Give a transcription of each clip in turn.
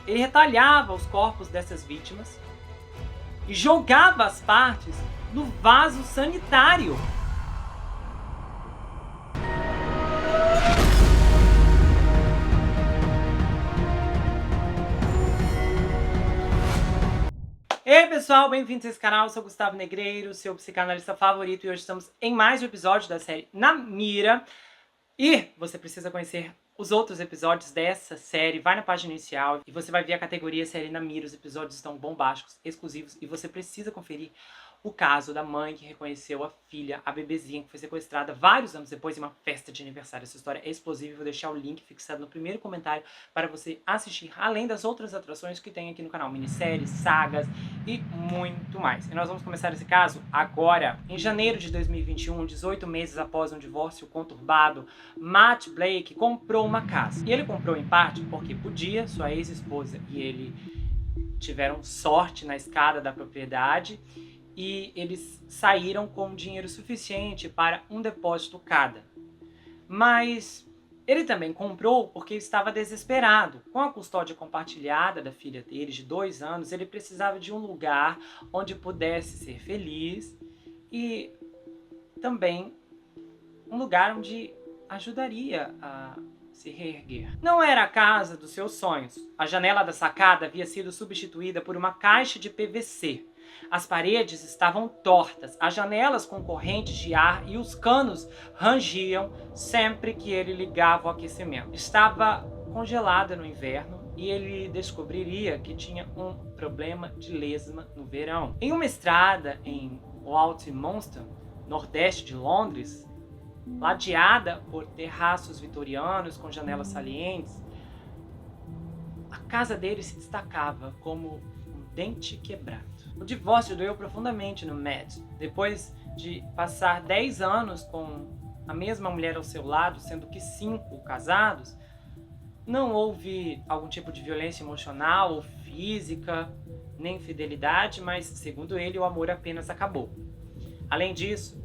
ele retalhava os corpos dessas vítimas e jogava as partes no vaso sanitário. Ei pessoal, bem-vindos a esse canal, eu sou Gustavo Negreiro, seu psicanalista favorito, e hoje estamos em mais um episódio da série Na Mira. E você precisa conhecer os outros episódios dessa série, vai na página inicial e você vai ver a categoria série Na Mira. Os episódios estão bombásticos, exclusivos, e você precisa conferir o caso da mãe que reconheceu a filha, a bebezinha, que foi sequestrada vários anos depois em uma festa de aniversário. Essa história é explosiva e vou deixar o link fixado no primeiro comentário para você assistir, além das outras atrações que tem aqui no canal, minisséries, sagas e muito mais. E nós vamos começar esse caso agora. Em janeiro de 2021, 18 meses após um divórcio conturbado, Matt Blake comprou uma casa. E ele comprou em parte porque podia, sua ex-esposa e ele tiveram sorte na escada da propriedade e eles saíram com dinheiro suficiente para um depósito cada. Mas ele também comprou porque estava desesperado. Com a custódia compartilhada da filha dele, de 2 anos, ele precisava de um lugar onde pudesse ser feliz e também um lugar onde ajudaria a se reerguer. Não era a casa dos seus sonhos. A janela da sacada havia sido substituída por uma caixa de PVC. As paredes estavam tortas, as janelas com correntes de ar e os canos rangiam sempre que ele ligava o aquecimento. Estava congelada no inverno e ele descobriria que tinha um problema de lesma no verão. Em uma estrada em Walthamstow, nordeste de Londres, ladeada por terraços vitorianos com janelas salientes, a casa dele se destacava como um dente quebrado. O divórcio doeu profundamente no Matt. Depois de passar 10 anos com a mesma mulher ao seu lado, sendo que 5 casados, não houve algum tipo de violência emocional ou física, nem infidelidade, mas, segundo ele, o amor apenas acabou. Além disso,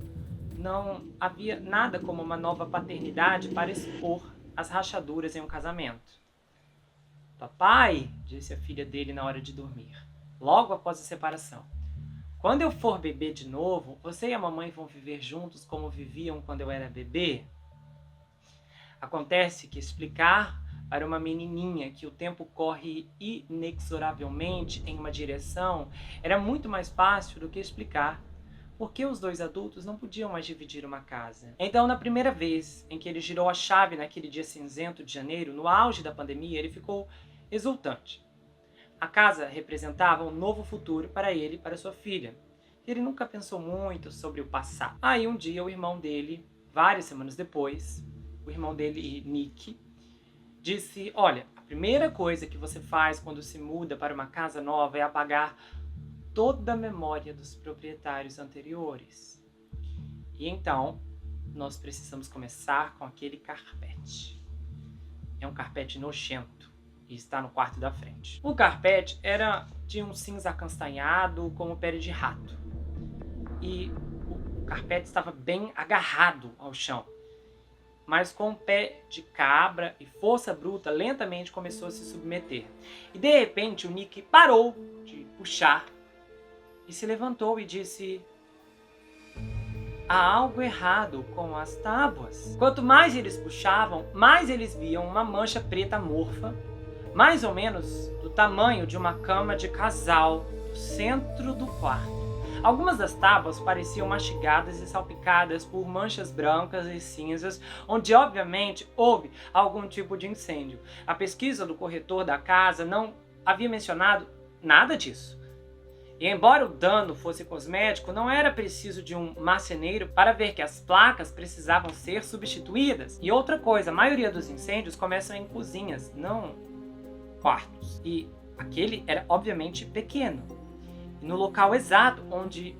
não havia nada como uma nova paternidade para expor as rachaduras em um casamento. "Papai", disse a filha dele na hora de dormir, logo após a separação, "quando eu for bebê de novo, você e a mamãe vão viver juntos como viviam quando eu era bebê?" Acontece que explicar para uma menininha que o tempo corre inexoravelmente em uma direção era muito mais fácil do que explicar porque os 2 adultos não podiam mais dividir uma casa. Então, na primeira vez em que ele girou a chave naquele dia cinzento de janeiro, no auge da pandemia, ele ficou exultante. A casa representava um novo futuro para ele e para sua filha. Ele nunca pensou muito sobre o passado. Aí um dia o irmão dele, várias semanas depois, o irmão dele, Nick, disse: "Olha, a primeira coisa que você faz quando se muda para uma casa nova é apagar toda a memória dos proprietários anteriores. E então, nós precisamos começar com aquele carpete. É um carpete nojento e está no quarto da frente." O carpete era de um cinza acastanhado como pele de rato. E o carpete estava bem agarrado ao chão. Mas com o pé de cabra e força bruta, lentamente começou a se submeter. E de repente o Nick parou de puxar e se levantou e disse: "Há algo errado com as tábuas." Quanto mais eles puxavam, mais eles viam uma mancha preta amorfa, mais ou menos do tamanho de uma cama de casal, no centro do quarto. Algumas das tábuas pareciam mastigadas e salpicadas por manchas brancas e cinzas, onde obviamente houve algum tipo de incêndio. A pesquisa do corretor da casa não havia mencionado nada disso. E embora o dano fosse cosmético, não era preciso de um marceneiro para ver que as placas precisavam ser substituídas. E outra coisa, a maioria dos incêndios começam em cozinhas, não quartos. E aquele era obviamente pequeno. E no local exato onde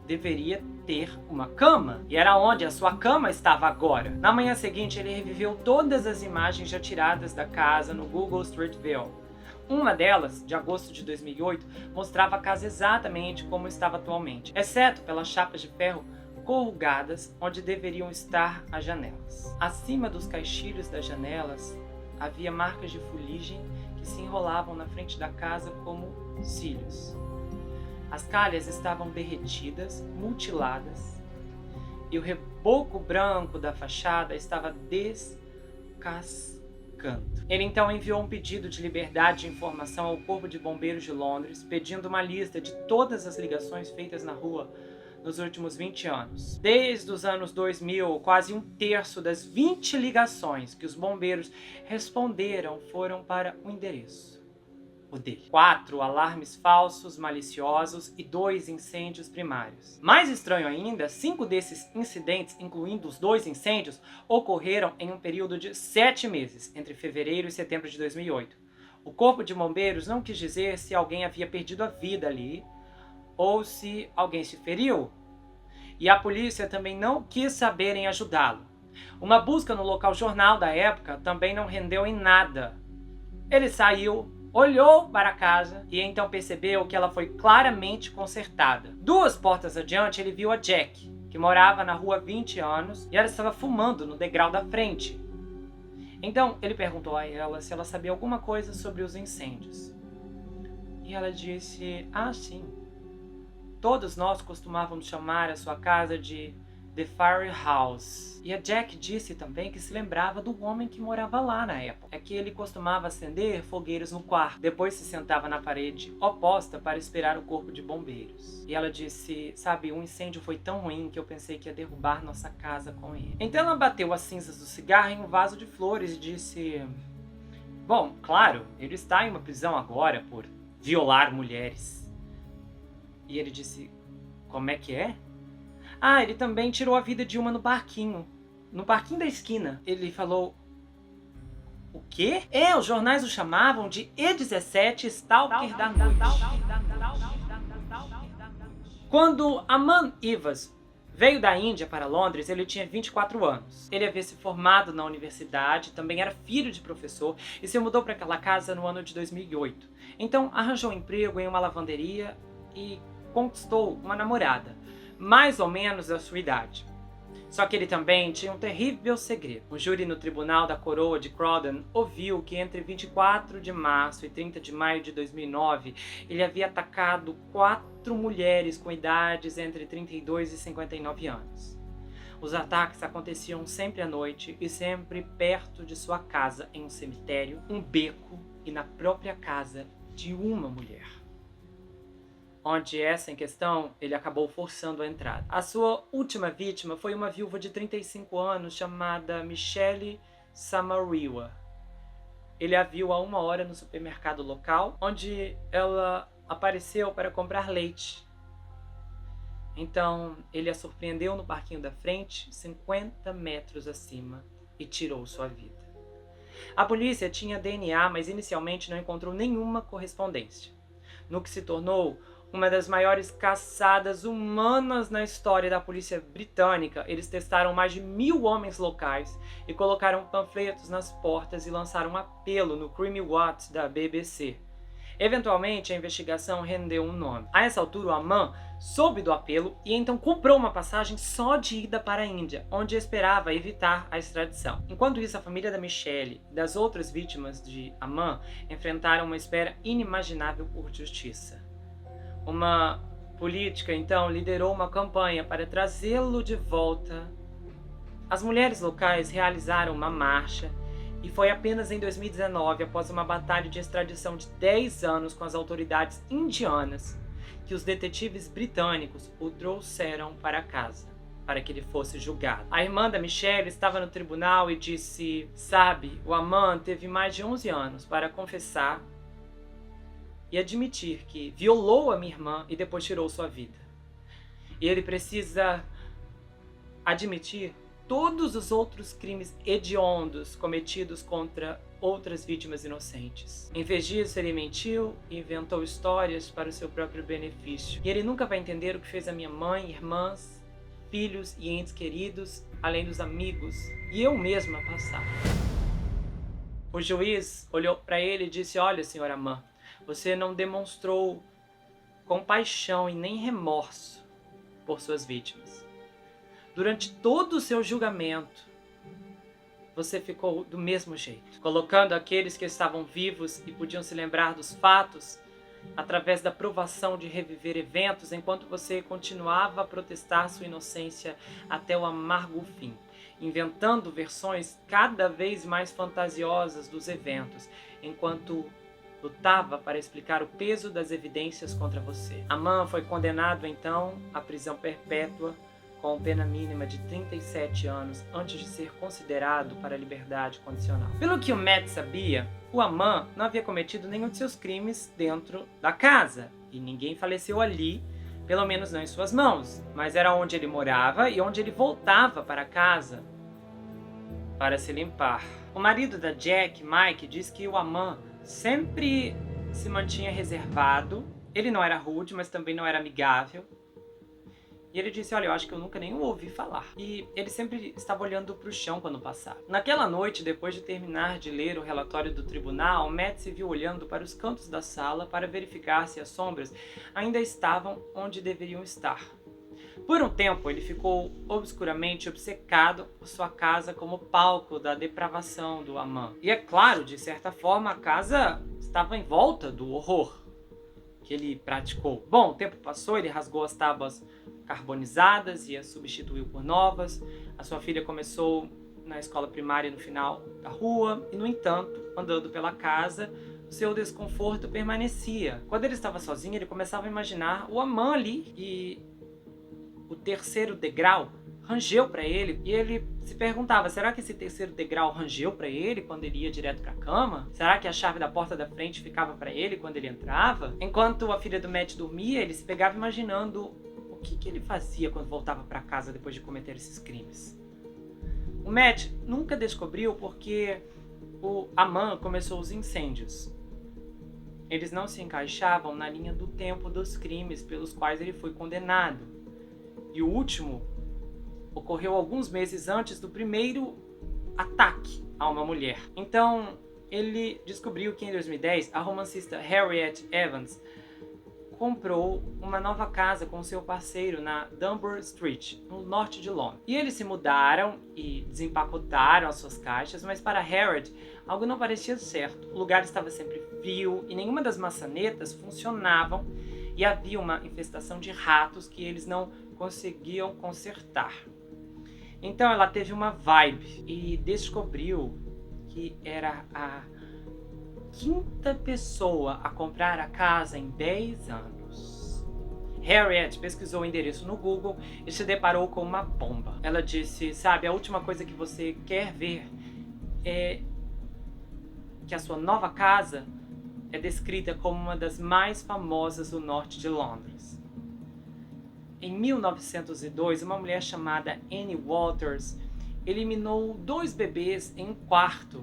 deveria ter uma cama. E era onde a sua cama estava agora. Na manhã seguinte, ele reviveu todas as imagens já tiradas da casa no Google Street View. Uma delas, de agosto de 2008, mostrava a casa exatamente como estava atualmente, exceto pelas chapas de ferro corrugadas onde deveriam estar as janelas. Acima dos caixilhos das janelas havia marcas de fuligem que e se enrolavam na frente da casa como cílios. As calhas estavam derretidas, mutiladas, e o reboco branco da fachada estava descascando. Ele então enviou um pedido de liberdade de informação ao Corpo de Bombeiros de Londres, pedindo uma lista de todas as ligações feitas na rua nos últimos 20 anos. Desde os anos 2000, quase um terço das 20 ligações que os bombeiros responderam foram para o endereço, o dele. 4 alarmes falsos, maliciosos e 2 incêndios primários. Mais estranho ainda, 5 desses incidentes, incluindo os 2 incêndios, ocorreram em um período de 7 meses, entre fevereiro e setembro de 2008. O Corpo de Bombeiros não quis dizer se alguém havia perdido a vida ali, ou se alguém se feriu, e a polícia também não quis saber em ajudá-lo. Uma busca no local jornal da época também não rendeu em nada. Ele saiu, olhou para a casa e então percebeu que ela foi claramente consertada. 2 portas adiante ele viu a Jack, que morava na rua há 20 anos, e ela estava fumando no degrau da frente. Então ele perguntou a ela se ela sabia alguma coisa sobre os incêndios. E ela disse, sim. Todos nós costumávamos chamar a sua casa de The Firehouse. E a Jack disse também que se lembrava do homem que morava lá na época. É que ele costumava acender fogueiros no quarto. Depois se sentava na parede oposta para esperar o corpo de bombeiros. E ela disse, sabe, o incêndio foi tão ruim que eu pensei que ia derrubar nossa casa com ele. Então ela bateu as cinzas do cigarro em um vaso de flores e disse, bom, claro, ele está em uma prisão agora por violar mulheres. E ele disse, como é que é? Ele também tirou a vida de uma no parquinho da esquina. Ele falou, o quê? Os jornais o chamavam de E17 Stalker da Noite. Quando Aman Ivas veio da Índia para Londres, ele tinha 24 anos. Ele havia se formado na universidade, também era filho de professor e se mudou para aquela casa no ano de 2008. Então arranjou um emprego em uma lavanderia e conquistou uma namorada, mais ou menos da sua idade. Só que ele também tinha um terrível segredo. Um júri no Tribunal da Coroa de Croydon ouviu que entre 24 de março e 30 de maio de 2009, ele havia atacado 4 mulheres com idades entre 32 e 59 anos. Os ataques aconteciam sempre à noite e sempre perto de sua casa, em um cemitério, um beco e na própria casa de uma mulher, onde essa em questão ele acabou forçando a entrada. A sua última vítima foi uma viúva de 35 anos chamada Michelle Samariwa. Ele a viu há 1 hora no supermercado local, onde ela apareceu para comprar leite. Então ele a surpreendeu no parquinho da frente, 50 metros acima, e tirou sua vida. A polícia tinha DNA, mas inicialmente não encontrou nenhuma correspondência, no que se tornou uma das maiores caçadas humanas na história da polícia britânica. Eles testaram mais de 1000 homens locais e colocaram panfletos nas portas e lançaram um apelo no Creamy Watts da BBC. Eventualmente, a investigação rendeu um nome. A essa altura, o Aman soube do apelo e então comprou uma passagem só de ida para a Índia, onde esperava evitar a extradição. Enquanto isso, a família da Michelle e das outras vítimas de Aman enfrentaram uma espera inimaginável por justiça. Uma política, então, liderou uma campanha para trazê-lo de volta. As mulheres locais realizaram uma marcha e foi apenas em 2019, após uma batalha de extradição de 10 anos com as autoridades indianas, que os detetives britânicos o trouxeram para casa, para que ele fosse julgado. A irmã da Michelle estava no tribunal e disse, sabe, o Aman teve mais de 11 anos para confessar e admitir que violou a minha irmã e depois tirou sua vida. E ele precisa admitir todos os outros crimes hediondos cometidos contra outras vítimas inocentes. Em vez disso, ele mentiu e inventou histórias para o seu próprio benefício. E ele nunca vai entender o que fez a minha mãe, irmãs, filhos e entes queridos, além dos amigos, e eu mesma passar. O juiz olhou para ele e disse, olha, Sr. Aman, você não demonstrou compaixão e nem remorso por suas vítimas. Durante todo o seu julgamento, você ficou do mesmo jeito, colocando aqueles que estavam vivos e podiam se lembrar dos fatos através da provação de reviver eventos, enquanto você continuava a protestar sua inocência até o amargo fim, inventando versões cada vez mais fantasiosas dos eventos, enquanto lutava para explicar o peso das evidências contra você. Aman foi condenado então à prisão perpétua com pena mínima de 37 anos antes de ser considerado para a liberdade condicional. Pelo que o Matt sabia, o Aman não havia cometido nenhum de seus crimes dentro da casa e ninguém faleceu ali, pelo menos não em suas mãos, mas era onde ele morava e onde ele voltava para casa para se limpar. O marido da Jack, Mike, diz que o Aman sempre se mantinha reservado. Ele não era rude, mas também não era amigável. E ele disse, olha, eu acho que eu nunca nem o ouvi falar. E ele sempre estava olhando para o chão quando passava. Naquela noite, depois de terminar de ler o relatório do tribunal, Matt se viu olhando para os cantos da sala para verificar se as sombras ainda estavam onde deveriam estar. Por um tempo, ele ficou obscuramente obcecado por sua casa como palco da depravação do Aman. E é claro, de certa forma, a casa estava em volta do horror que ele praticou. Bom, o tempo passou, ele rasgou as tábuas carbonizadas e as substituiu por novas. A sua filha começou na escola primária no final da rua e, no entanto, andando pela casa, o seu desconforto permanecia. Quando ele estava sozinho, ele começava a imaginar o Aman ali e o terceiro degrau rangeu para ele e ele se perguntava, será que esse terceiro degrau rangeu para ele quando ele ia direto para a cama? Será que a chave da porta da frente ficava para ele quando ele entrava? Enquanto a filha do Matt dormia, ele se pegava imaginando o que ele fazia quando voltava para casa depois de cometer esses crimes. O Matt nunca descobriu porque o Aman começou os incêndios. Eles não se encaixavam na linha do tempo dos crimes pelos quais ele foi condenado. E o último ocorreu alguns meses antes do primeiro ataque a uma mulher. Então, ele descobriu que em 2010, a romancista Harriet Evans comprou uma nova casa com seu parceiro na Dunbar Street, no norte de Londres. E eles se mudaram e desempacotaram as suas caixas, mas para Harriet, algo não parecia certo. O lugar estava sempre frio e nenhuma das maçanetas funcionavam e havia uma infestação de ratos que eles não conseguiam consertar. Então ela teve uma vibe e descobriu que era a quinta pessoa a comprar a casa em 10 anos. Harriet pesquisou o endereço no Google e se deparou com uma bomba. Ela disse, sabe, a última coisa que você quer ver é que a sua nova casa é descrita como uma das mais famosas do norte de Londres. Em 1902, uma mulher chamada Annie Walters eliminou 2 bebês em um quarto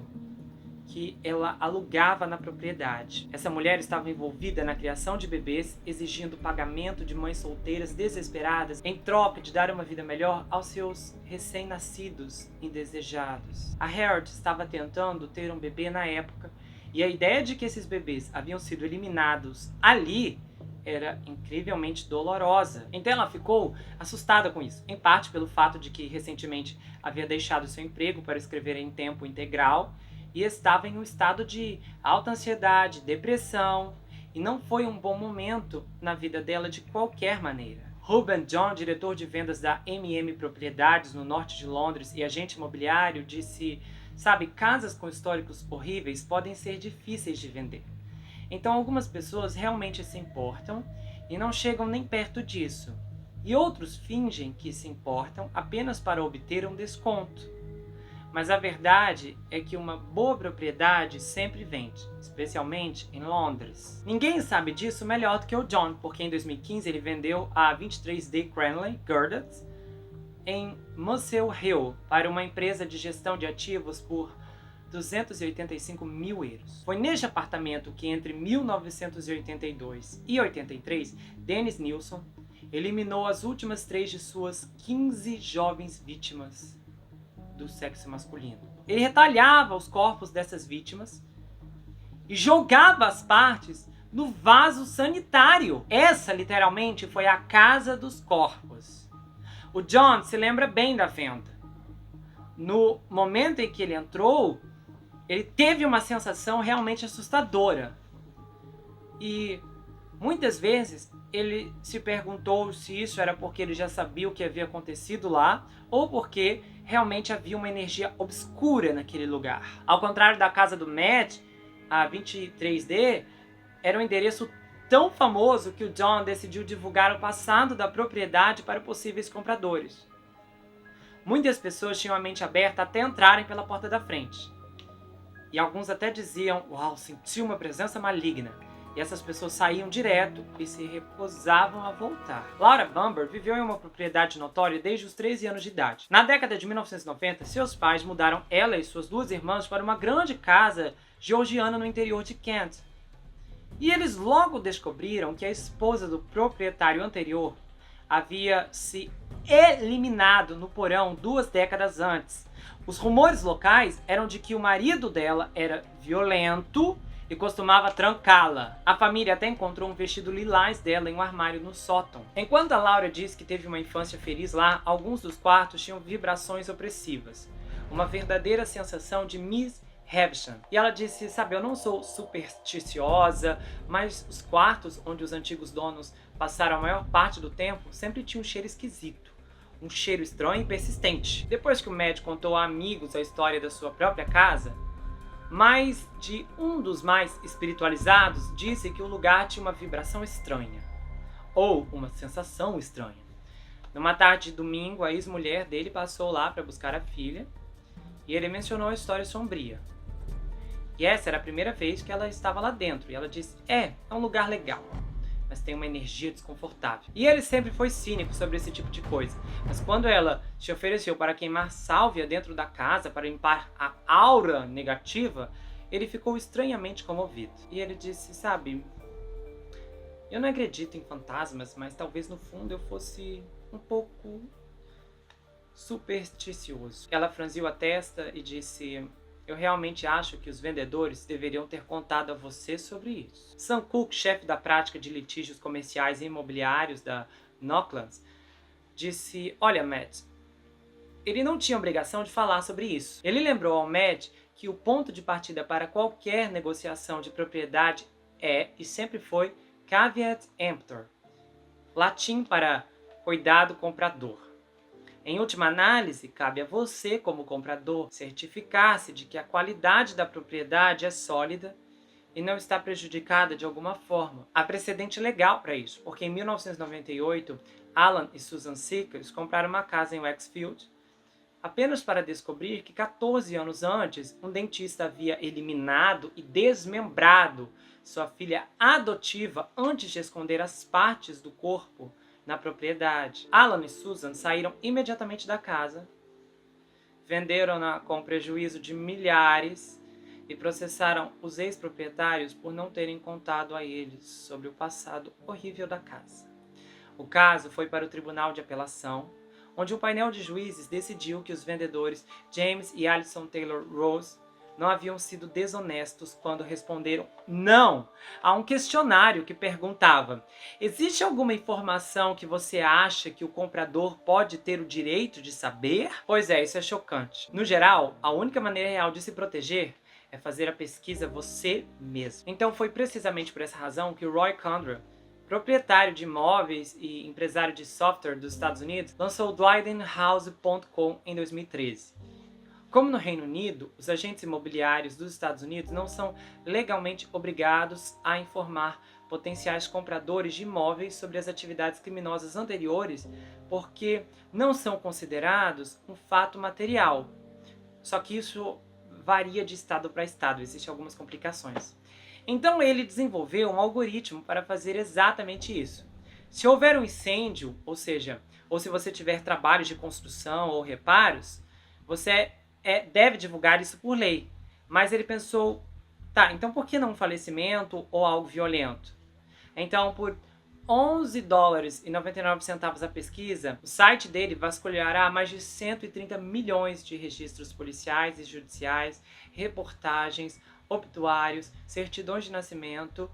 que ela alugava na propriedade. Essa mulher estava envolvida na criação de bebês, exigindo pagamento de mães solteiras desesperadas em troca de dar uma vida melhor aos seus recém-nascidos indesejados. A Harriet estava tentando ter um bebê na época e a ideia de que esses bebês haviam sido eliminados ali era incrivelmente dolorosa. Então ela ficou assustada com isso, em parte pelo fato de que recentemente havia deixado seu emprego para escrever em tempo integral e estava em um estado de alta ansiedade, depressão, e não foi um bom momento na vida dela de qualquer maneira. Ruben John, diretor de vendas da MM Propriedades no norte de Londres e agente imobiliário, disse, sabe, casas com históricos horríveis podem ser difíceis de vender. Então algumas pessoas realmente se importam e não chegam nem perto disso. E outros fingem que se importam apenas para obter um desconto. Mas a verdade é que uma boa propriedade sempre vende, especialmente em Londres. Ninguém sabe disso melhor do que o John, porque em 2015 ele vendeu a 23D Cranley Gardens em Muswell Hill para uma empresa de gestão de ativos por 285 mil euros. Foi neste apartamento que entre 1982 e 83, Dennis Nilsson eliminou as últimas 3 de suas 15 jovens vítimas do sexo masculino. Ele retalhava os corpos dessas vítimas e jogava as partes no vaso sanitário. Essa, literalmente, foi a casa dos corpos. O John se lembra bem da venda. no momento em que ele entrou, ele teve uma sensação realmente assustadora. E muitas vezes ele se perguntou se isso era porque ele já sabia o que havia acontecido lá ou porque realmente havia uma energia obscura naquele lugar. Ao contrário da casa do Matt, a 23D era um endereço tão famoso que o John decidiu divulgar o passado da propriedade para possíveis compradores. Muitas pessoas tinham a mente aberta até entrarem pela porta da frente. E alguns até diziam, uau, senti uma presença maligna. E essas pessoas saíam direto e se recusavam a voltar. Laura Bamber viveu em uma propriedade notória desde os 13 anos de idade. Na década de 1990, seus pais mudaram ela e suas duas irmãs para uma grande casa georgiana no interior de Kent. E eles logo descobriram que a esposa do proprietário anterior havia se eliminado no porão 2 décadas antes. Os rumores locais eram de que o marido dela era violento e costumava trancá-la. A família até encontrou um vestido lilás dela em um armário no sótão. Enquanto a Laura disse que teve uma infância feliz lá, alguns dos quartos tinham vibrações opressivas. Uma verdadeira sensação de Miss Havisham. E ela disse, sabe, eu não sou supersticiosa, mas os quartos onde os antigos donos passaram a maior parte do tempo sempre tinham um cheiro esquisito. Um cheiro estranho e persistente. Depois que o Matt contou a amigos a história da sua própria casa, mais de um dos mais espiritualizados disse que o lugar tinha uma vibração estranha. Ou uma sensação estranha. Numa tarde de domingo, a ex-mulher dele passou lá para buscar a filha e ele mencionou a história sombria. E essa era a primeira vez que ela estava lá dentro. E ela disse, é um lugar legal, mas tem uma energia desconfortável. E ele sempre foi cínico sobre esse tipo de coisa. Mas quando ela se ofereceu para queimar sálvia dentro da casa para limpar a aura negativa, ele ficou estranhamente comovido. E ele disse, sabe, eu não acredito em fantasmas, mas talvez no fundo eu fosse um pouco supersticioso. Ela franziu a testa e disse, eu realmente acho que os vendedores deveriam ter contado a você sobre isso. Sam Cooke, chefe da prática de litígios comerciais e imobiliários da Knocklands, disse, olha, Matt, ele não tinha obrigação de falar sobre isso. Ele lembrou ao Matt que o ponto de partida para qualquer negociação de propriedade é e sempre foi caveat emptor, latim para cuidado comprador. Em última análise, cabe a você, como comprador, certificar-se de que a qualidade da propriedade é sólida e não está prejudicada de alguma forma. Há precedente legal para isso, porque em 1998, Alan e Susan Seekers compraram uma casa em Wexfield apenas para descobrir que 14 anos antes, um dentista havia eliminado e desmembrado sua filha adotiva antes de esconder as partes do corpo na propriedade. Alan e Susan saíram imediatamente da casa, venderam-na com prejuízo de milhares e processaram os ex-proprietários por não terem contado a eles sobre o passado horrível da casa. O caso foi para o Tribunal de Apelação, onde um painel de juízes decidiu que os vendedores James e Alison Taylor Rose não haviam sido desonestos quando responderam não a um questionário que perguntava: existe alguma informação que você acha que o comprador pode ter o direito de saber? Pois é, isso é chocante. No geral, a única maneira real de se proteger é fazer a pesquisa você mesmo. Então foi precisamente por essa razão que o Roy Condra, proprietário de imóveis e empresário de software dos Estados Unidos, lançou o DwyddenHouse.com em 2013. Como no Reino Unido, os agentes imobiliários dos Estados Unidos não são legalmente obrigados a informar potenciais compradores de imóveis sobre as atividades criminosas anteriores, porque não são considerados um fato material. Só que isso varia de estado para estado, existem algumas complicações. Então ele desenvolveu um algoritmo para fazer exatamente isso. Se houver um incêndio, ou seja, ou se você tiver trabalhos de construção ou reparos, você deve divulgar isso por lei. Mas ele pensou, tá, então por que não um falecimento ou algo violento? Então, por $11,99 a pesquisa, o site dele vasculhará mais de 130 milhões de registros policiais e judiciais, reportagens, obituários, certidões de nascimento,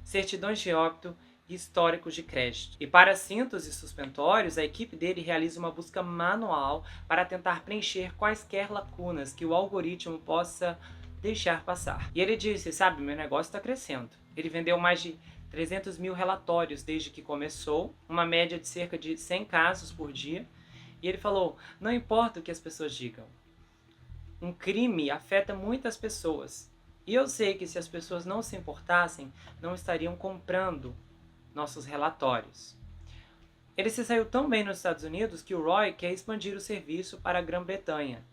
certidões de óbito e históricos de crédito. E para cintos e suspensórios, a equipe dele realiza uma busca manual para tentar preencher quaisquer lacunas que o algoritmo possa deixar passar. E ele disse, sabe, meu negócio está crescendo. Ele vendeu mais de 300 mil relatórios desde que começou, uma média de cerca de 100 casos por dia. E ele falou, não importa o que as pessoas digam, um crime afeta muitas pessoas. E eu sei que se as pessoas não se importassem, não estariam comprando nossos relatórios. Ele se saiu tão bem nos Estados Unidos que o Roy quer expandir o serviço para a Grã-Bretanha.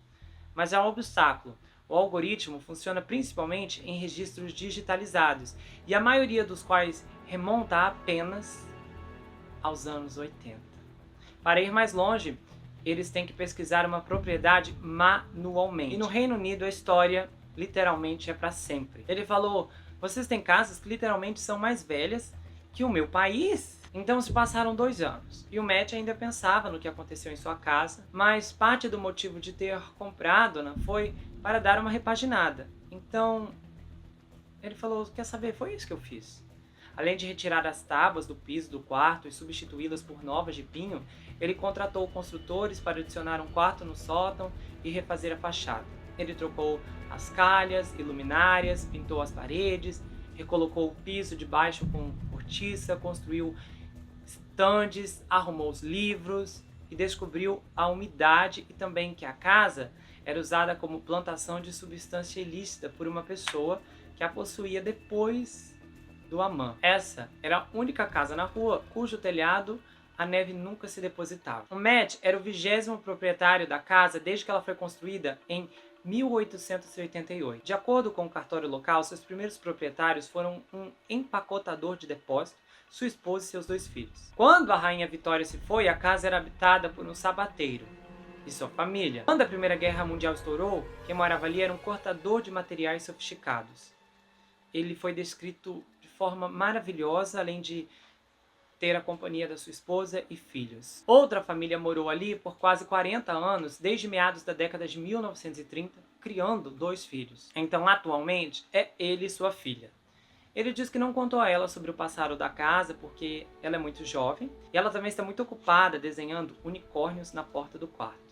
Mas há um obstáculo. O algoritmo funciona principalmente em registros digitalizados, e a maioria dos quais remonta apenas aos anos 80. Para ir mais longe, eles têm que pesquisar uma propriedade manualmente. E no Reino Unido a história literalmente é para sempre. Ele falou, vocês têm casas que literalmente são mais velhas que o meu país? Então se passaram 2 anos, e o Matt ainda pensava no que aconteceu em sua casa, mas parte do motivo de ter comprado foi para dar uma repaginada. Então ele falou, quer saber, foi isso que eu fiz. Além de retirar as tábuas do piso do quarto e substituí-las por novas de pinho, ele contratou construtores para adicionar um quarto no sótão e refazer a fachada. Ele trocou as calhas e luminárias, pintou as paredes, recolocou o piso de baixo com cortiça, construiu estandes, arrumou os livros e descobriu a umidade e também que a casa era usada como plantação de substância ilícita por uma pessoa que a possuía depois do Amman. Essa era a única casa na rua cujo telhado a neve nunca se depositava. O Matt era o 20º proprietário da casa desde que ela foi construída em 1888. De acordo com o cartório local, seus primeiros proprietários foram um empacotador de depósito, sua esposa e seus 2 filhos. Quando a rainha Vitória se foi, a casa era habitada por um sabateiro e sua família. Quando a Primeira Guerra Mundial estourou, quem morava ali era um cortador de materiais sofisticados. Ele foi descrito de forma maravilhosa, além de ter a companhia da sua esposa e filhos. Outra família morou ali por quase 40 anos, desde meados da década de 1930, criando 2 filhos. Então, atualmente, é ele e sua filha. Ele diz que não contou a ela sobre o passado da casa porque ela é muito jovem e ela também está muito ocupada desenhando unicórnios na porta do quarto.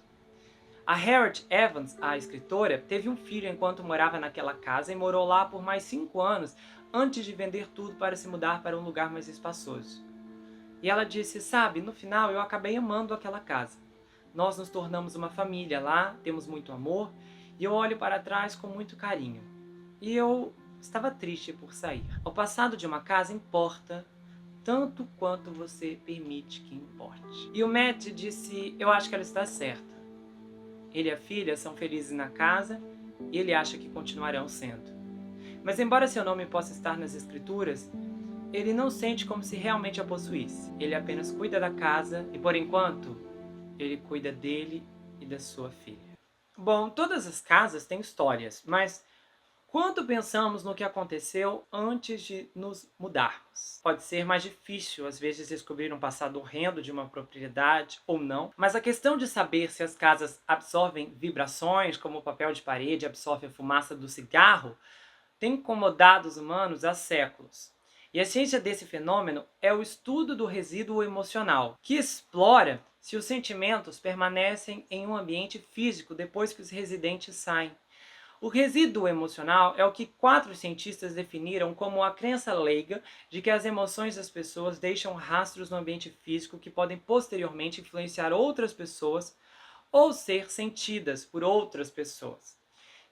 A Harriet Evans, a escritora, teve um filho enquanto morava naquela casa e morou lá por mais 5 anos antes de vender tudo para se mudar para um lugar mais espaçoso. E ela disse, sabe, no final eu acabei amando aquela casa. Nós nos tornamos uma família lá, temos muito amor e eu olho para trás com muito carinho. E eu estava triste por sair. O passado de uma casa importa tanto quanto você permite que importe. E o Matt disse, eu acho que ela está certa. Ele e a filha são felizes na casa e ele acha que continuarão sendo. Mas embora seu nome possa estar nas escrituras, ele não sente como se realmente a possuísse. Ele apenas cuida da casa e, por enquanto, ele cuida dele e da sua filha. Bom, todas as casas têm histórias, mas quando pensamos no que aconteceu antes de nos mudarmos? Pode ser mais difícil, às vezes, descobrir um passado horrendo de uma propriedade ou não, mas a questão de saber se as casas absorvem vibrações, como o papel de parede absorve a fumaça do cigarro, tem incomodado os humanos há séculos. E a ciência desse fenômeno é o estudo do resíduo emocional, que explora se os sentimentos permanecem em um ambiente físico depois que os residentes saem. O resíduo emocional é o que 4 cientistas definiram como a crença leiga de que as emoções das pessoas deixam rastros no ambiente físico que podem posteriormente influenciar outras pessoas ou ser sentidas por outras pessoas.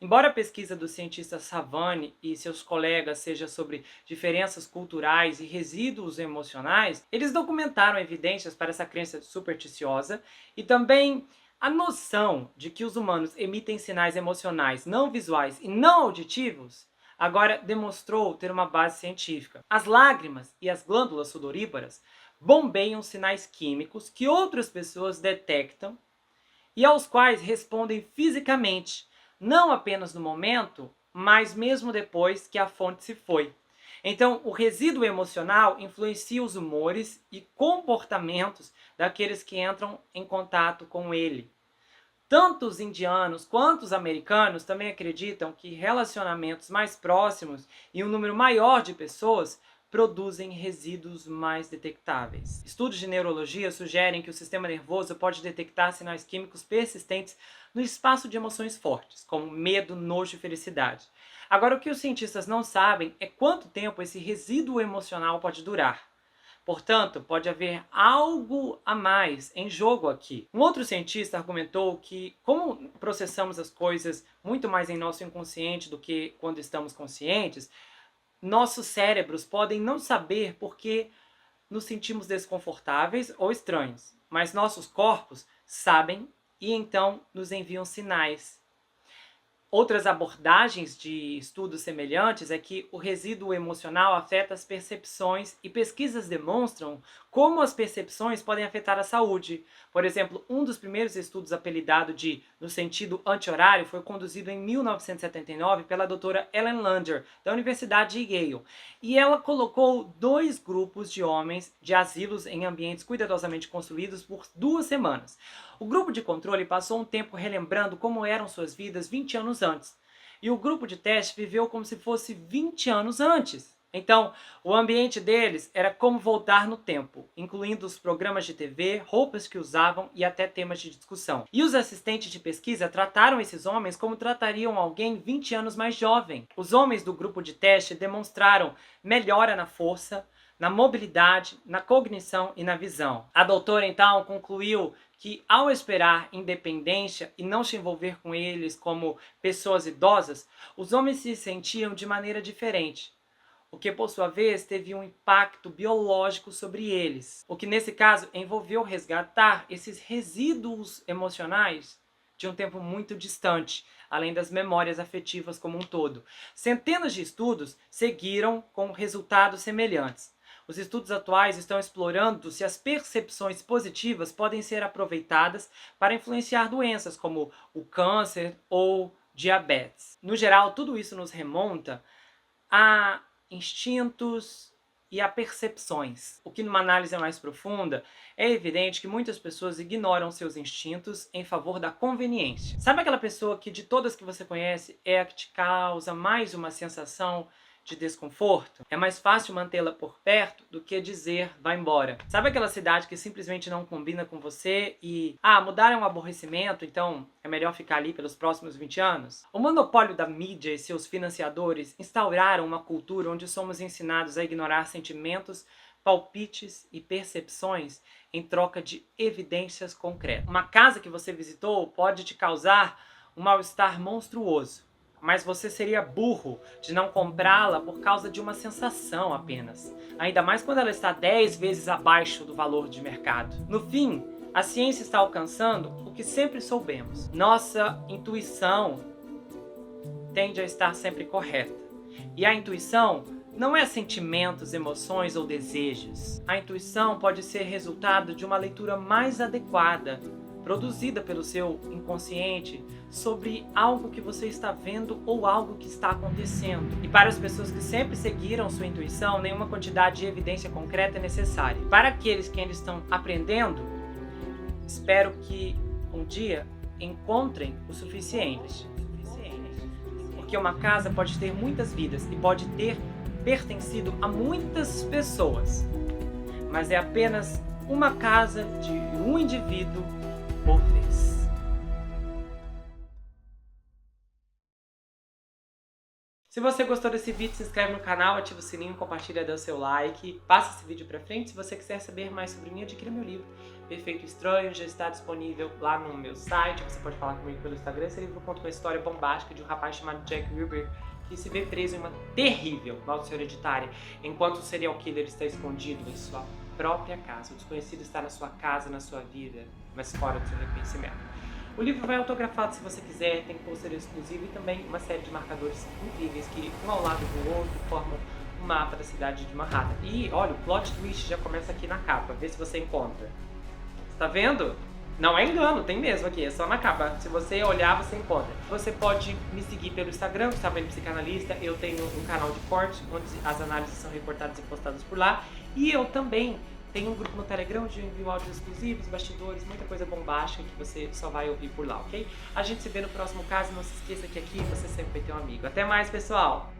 Embora a pesquisa do cientista Savani e seus colegas seja sobre diferenças culturais e resíduos emocionais, eles documentaram evidências para essa crença supersticiosa e também a noção de que os humanos emitem sinais emocionais não visuais e não auditivos agora demonstrou ter uma base científica. As lágrimas e as glândulas sudoríparas bombeiam sinais químicos que outras pessoas detectam e aos quais respondem fisicamente, não apenas no momento, mas mesmo depois que a fonte se foi. Então, o resíduo emocional influencia os humores e comportamentos daqueles que entram em contato com ele. Tanto os indianos quanto os americanos também acreditam que relacionamentos mais próximos e um número maior de pessoas produzem resíduos mais detectáveis. Estudos de neurologia sugerem que o sistema nervoso pode detectar sinais químicos persistentes no espaço de emoções fortes, como medo, nojo e felicidade. Agora, o que os cientistas não sabem é quanto tempo esse resíduo emocional pode durar. Portanto, pode haver algo a mais em jogo aqui. Um outro cientista argumentou que, como processamos as coisas muito mais em nosso inconsciente do que quando estamos conscientes, nossos cérebros podem não saber porque nos sentimos desconfortáveis ou estranhos, mas nossos corpos sabem e então nos enviam sinais. Outras abordagens de estudos semelhantes é que o resíduo emocional afeta as percepções e pesquisas demonstram como as percepções podem afetar a saúde. Por exemplo, um dos primeiros estudos apelidado de no sentido anti-horário foi conduzido em 1979 pela doutora Ellen Lander, da Universidade de Yale. E ela colocou 2 grupos de homens de asilos em ambientes cuidadosamente construídos por 2 semanas. O grupo de controle passou um tempo relembrando como eram suas vidas 20 anos antes. E o grupo de teste viveu como se fosse 20 anos antes. Então, o ambiente deles era como voltar no tempo, incluindo os programas de TV, roupas que usavam e até temas de discussão. E os assistentes de pesquisa trataram esses homens como tratariam alguém 20 anos mais jovem. Os homens do grupo de teste demonstraram melhora na força, na mobilidade, na cognição e na visão. A doutora, então, concluiu que, ao esperar independência e não se envolver com eles como pessoas idosas, os homens se sentiam de maneira diferente, o que, por sua vez, teve um impacto biológico sobre eles, o que, nesse caso, envolveu resgatar esses resíduos emocionais de um tempo muito distante, além das memórias afetivas como um todo. Centenas de estudos seguiram com resultados semelhantes. Os estudos atuais estão explorando se as percepções positivas podem ser aproveitadas para influenciar doenças como o câncer ou diabetes. No geral, tudo isso nos remonta a instintos e a percepções. O que numa análise mais profunda, é evidente que muitas pessoas ignoram seus instintos em favor da conveniência. Sabe aquela pessoa que de todas que você conhece é a que te causa mais uma sensação de desconforto? É mais fácil mantê-la por perto do que dizer vá embora. Sabe aquela cidade que simplesmente não combina com você e mudar é um aborrecimento, então é melhor ficar ali pelos próximos 20 anos? O monopólio da mídia e seus financiadores instauraram uma cultura onde somos ensinados a ignorar sentimentos, palpites e percepções em troca de evidências concretas. Uma casa que você visitou pode te causar um mal-estar monstruoso, mas você seria burro de não comprá-la por causa de uma sensação apenas. Ainda mais quando ela está 10 vezes abaixo do valor de mercado. No fim, a ciência está alcançando o que sempre soubemos. Nossa intuição tende a estar sempre correta. E a intuição não é sentimentos, emoções ou desejos. A intuição pode ser resultado de uma leitura mais adequada, produzida pelo seu inconsciente, sobre algo que você está vendo ou algo que está acontecendo. E para as pessoas que sempre seguiram sua intuição, nenhuma quantidade de evidência concreta é necessária. Para aqueles que ainda estão aprendendo, espero que um dia encontrem o suficiente. Porque uma casa pode ter muitas vidas e pode ter pertencido a muitas pessoas, mas é apenas uma casa de um indivíduo por vez. Se você gostou desse vídeo, se inscreve no canal, ativa o sininho, compartilha, dá o seu like, passa esse vídeo pra frente. Se você quiser saber mais sobre mim, adquira meu livro Perfeito Estranho, já está disponível lá no meu site. Você pode falar comigo pelo Instagram. Esse livro conta uma história bombástica de um rapaz chamado Jack Ruby que se vê preso em uma terrível maldição hereditária, enquanto o serial killer está escondido em sua própria casa. O desconhecido está na sua casa, na sua vida, mas fora do seu reconhecimento. O livro vai autografado se você quiser, tem pôster exclusivo e também uma série de marcadores incríveis que, um ao lado do outro, formam um mapa da cidade de Manhattan. E, olha, o plot twist já começa aqui na capa, vê se você encontra. Tá vendo? Não é engano, tem mesmo aqui, é só na capa. Se você olhar, você encontra. Você pode me seguir pelo Instagram, Gustavo N. Psicanalista. Eu tenho um canal de corte, onde as análises são reportadas e postadas por lá. E eu também tenho um grupo no Telegram onde eu envio áudios exclusivos, bastidores, muita coisa bombástica que você só vai ouvir por lá, ok? A gente se vê no próximo caso. Não se esqueça que aqui você sempre vai ter um amigo. Até mais, pessoal!